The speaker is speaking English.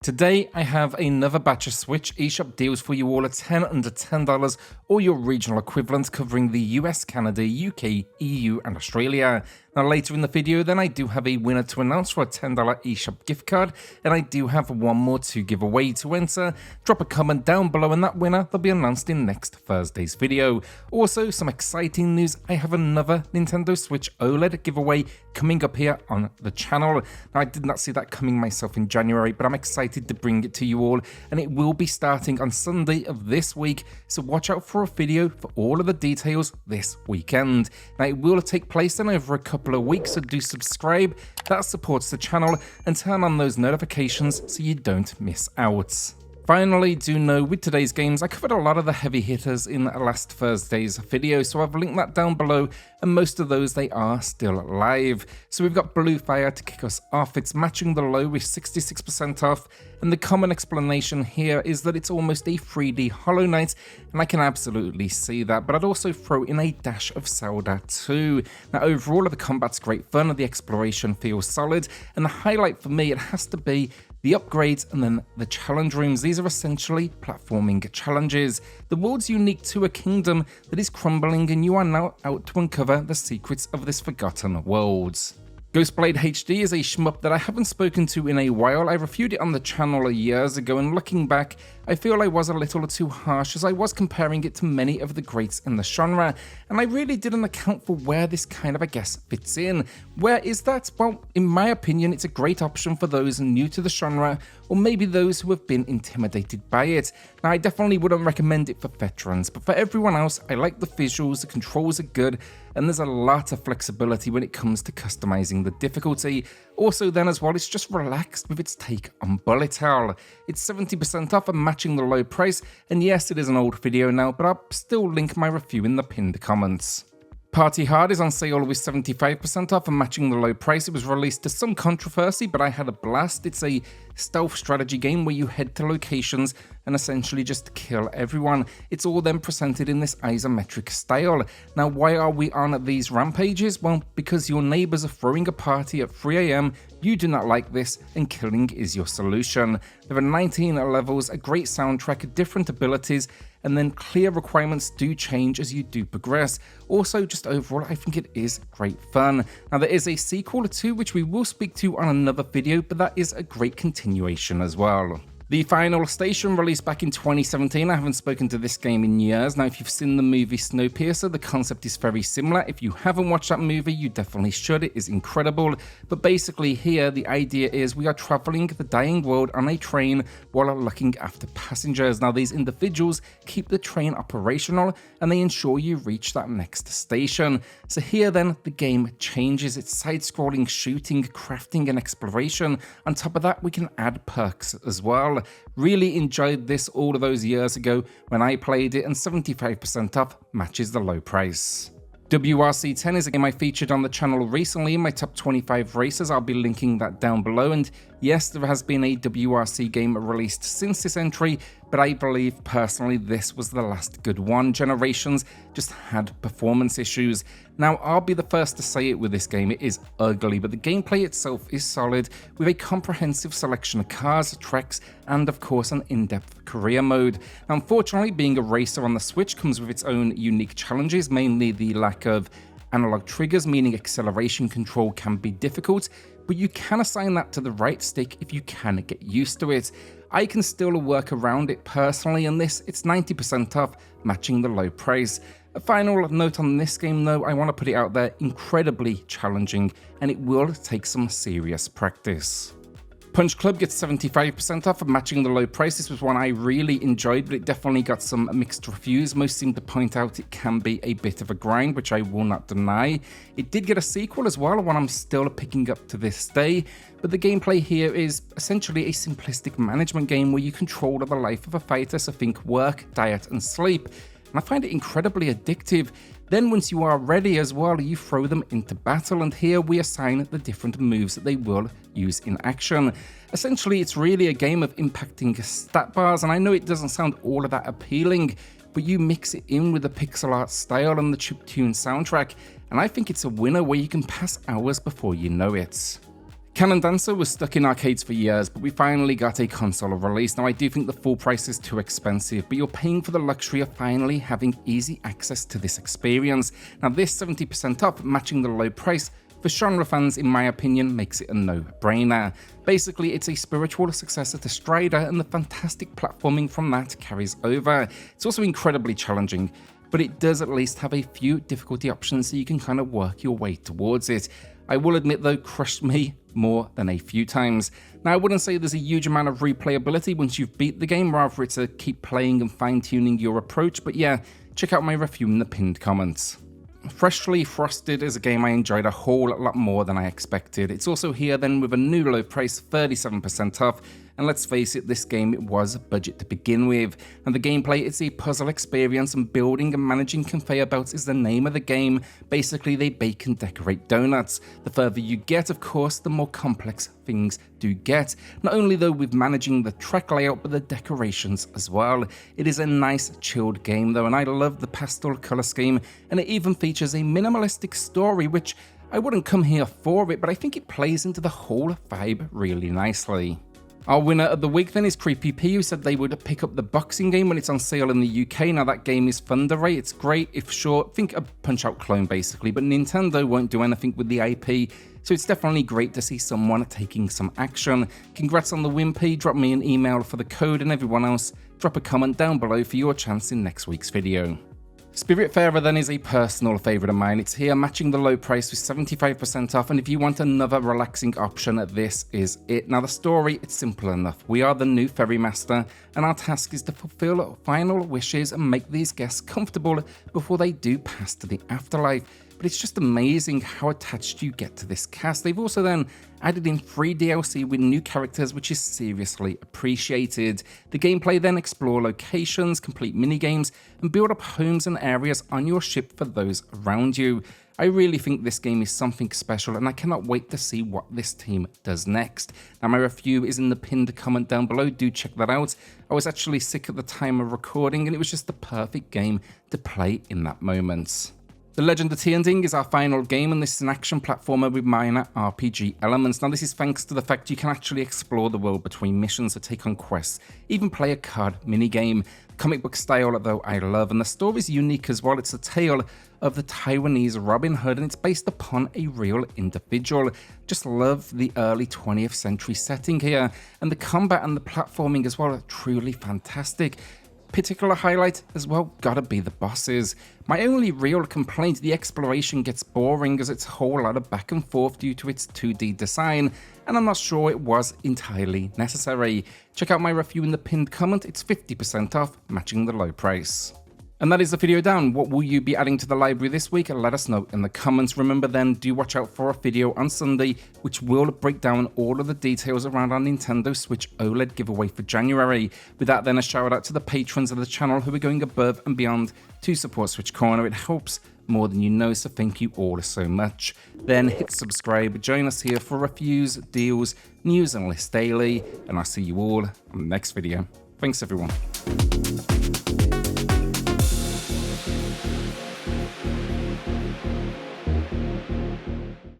Today, I have another batch of Switch eShop deals for you all at 10 under $10 or your regional equivalent covering the US, Canada, UK, EU and Australia. Now later in the video then I do have a winner to announce for a $10 eShop gift card, and I do have one more to give away. To enter, drop a comment down below and that winner will be announced in next Thursday's video. Also, some exciting news, I have another Nintendo Switch OLED giveaway coming up here on the channel. Now I did not see that coming myself in January, but I'm excited to bring it to you all, and it will be starting on Sunday of this week, so watch out for a video for all of the details this weekend. Now it will take place then over a couple of weeks, so do subscribe, that supports the channel, and turn on those notifications so you don't miss out. Finally, do know with today's games, I covered a lot of the heavy hitters in last Thursday's video, so I've linked that down below, and most of those they are still live. So we've got Spiritfarer to kick us off. It's matching the low with 66% off, and the common explanation here is that it's almost a 3D Hollow Knight, and I can absolutely see that, but I'd also throw in a dash of Zelda too. Now overall the combat's great fun, the exploration feels solid, and the highlight for me, it has to be the upgrades and then the challenge rooms. These are essentially platforming challenges. The world's unique to a kingdom that is crumbling, and you are now out to uncover the secrets of this forgotten world. Ghostblade HD is a shmup that I haven't spoken to in a while. I reviewed it on the channel years ago, and looking back, I feel I was a little too harsh as I was comparing it to many of the greats in the genre, and I really didn't account for where this kind of, I guess, fits in. Where is that? Well, in my opinion, it's a great option for those new to the genre, or maybe those who have been intimidated by it. Now, I definitely wouldn't recommend it for veterans, but for everyone else, I like the visuals, the controls are good, and there's a lot of flexibility when it comes to customizing the difficulty. Also then as well, it's just relaxed with its take on bullet hell. It's 70% off and matching the low price, and yes, it is an old video now, but I'll still link my review in the pinned comments. Party Hard is on sale with 75% off and matching the low price. It was released to some controversy, but I had a blast. It's a stealth strategy game where you head to locations and essentially just kill everyone. It's all then presented in this isometric style. Now, why are we on these rampages? Well, because your neighbors are throwing a party at 3 AM, you do not like this, and killing is your solution. There are 19 levels, a great soundtrack, different abilities, and then clear requirements do change as you do progress. Also, just overall, I think it is great fun. Now, there is a sequel to which we will speak to on another video, but that is a great continuation as well. The Final Station released back in 2017. I haven't spoken to this game in years. Now, if you've seen the movie Snowpiercer, the concept is very similar. If you haven't watched that movie, you definitely should. It is incredible. But basically here, the idea is we are traveling the dying world on a train while looking after passengers. Now, these individuals keep the train operational, and they ensure you reach that next station. So here then, the game changes. It's side-scrolling shooting, crafting, and exploration. On top of that, we can add perks as well. Really enjoyed this all of those years ago when I played it, and 75% off matches the low price. WRC 10 is a game I featured on the channel recently in my top 25 races. I'll be linking that down below, and yes, there has been a WRC game released since this entry, but I believe personally this was the last good one. Generations just had performance issues. Now, I'll be the first to say it with this game, it is ugly, but the gameplay itself is solid with a comprehensive selection of cars, tracks, and of course an in-depth career mode. Now, unfortunately, being a racer on the Switch comes with its own unique challenges, mainly the lack of analog triggers, meaning acceleration control can be difficult, but you can assign that to the right stick if you can get used to it. I can still work around it personally, and this, it's 90% off, matching the low price. A final note on this game though, I want to put it out there, incredibly challenging, and it will take some serious practice. Punch Club gets 75% off and matching the low price. This was one I really enjoyed, but it definitely got some mixed reviews. Most seem to point out it can be a bit of a grind, which I will not deny. It did get a sequel as well, one I'm still picking up to this day, but the gameplay here is essentially a simplistic management game where you control the life of a fighter, so think work, diet, and sleep. And I find it incredibly addictive. Then once you are ready as well, you throw them into battle, and here we assign the different moves that they will use in action. Essentially, it's really a game of impacting stat bars, and I know it doesn't sound all of that appealing, but you mix it in with the pixel art style and the chiptune soundtrack, and I think it's a winner where you can pass hours before you know it. Cannon Dancer was stuck in arcades for years, but we finally got a console release. Now I do think the full price is too expensive, but you're paying for the luxury of finally having easy access to this experience. Now this 70% off, matching the low price, for genre fans in my opinion makes it a no-brainer. Basically it's a spiritual successor to Strider, and the fantastic platforming from that carries over. It's also incredibly challenging, but it does at least have a few difficulty options so you can kind of work your way towards it. I will admit though, crushed me more than a few times. Now I wouldn't say there's a huge amount of replayability once you've beat the game, rather it's a keep playing and fine-tuning your approach, but yeah, check out my review in the pinned comments. Freshly Frosted is a game I enjoyed a whole lot more than I expected. It's also here then with a new low price, 37% off, and let's face it, this game was budget to begin with. And the gameplay is a puzzle experience, and building and managing conveyor belts is the name of the game. Basically they bake and decorate donuts. The further you get, of course, the more complex things do get. Not only though with managing the track layout, but the decorations as well. It is a nice chilled game though, and I love the pastel color scheme, and it even features a minimalistic story, which I wouldn't come here for it, but I think it plays into the whole vibe really nicely. Our winner of the week then is Creepy P, who said they would pick up the boxing game when it's on sale in the UK. Now that game is Thunder Ray, it's great, if short, think a Punch-Out clone basically, but Nintendo won't do anything with the IP, so it's definitely great to see someone taking some action. Congrats on the win, P, drop me an email for the code, and everyone else, drop a comment down below for your chance in next week's video. Spiritfarer then is a personal favourite of mine. It's here matching the low price with 75% off, and if you want another relaxing option, this is it. Now the story, it's simple enough. We are the new ferry master, and our task is to fulfill final wishes and make these guests comfortable before they do pass to the afterlife. But it's just amazing how attached you get to this cast. They've also then added in free DLC with new characters, which is seriously appreciated. The gameplay then explore locations, complete minigames, and build up homes and areas on your ship for those around you. I really think this game is something special, and I cannot wait to see what this team does next. Now my review is in the pinned comment down below, do check that out. I was actually sick at the time of recording, and it was just the perfect game to play in that moment. The Legend of Tianding is our final game, and this is an action platformer with minor RPG elements. Now this is thanks to the fact you can actually explore the world between missions or take on quests, even play a card minigame. Comic book style though I love, and the story is unique as well. It's a tale of the Taiwanese Robin Hood, and it's based upon a real individual. Just love the early 20th century setting here, and the combat and the platforming as well are truly fantastic. Particular highlight as well, gotta be the bosses. My only real complaint, the exploration gets boring as it's a whole lot of back and forth due to its 2D design, and I'm not sure it was entirely necessary. Check out my review in the pinned comment, it's 50% off, matching the low price. And that is the video down. What will you be adding to the library this week? Let us know in the comments. Remember then, do watch out for a video on Sunday, which will break down all of the details around our Nintendo Switch OLED giveaway for January. With that then, a shout out to the patrons of the channel who are going above and beyond to support SwitchCorner. It helps more than you know, so thank you all so much. Then hit subscribe, join us here for reviews, deals, news and lists daily, and I'll see you all on the next video. Thanks everyone.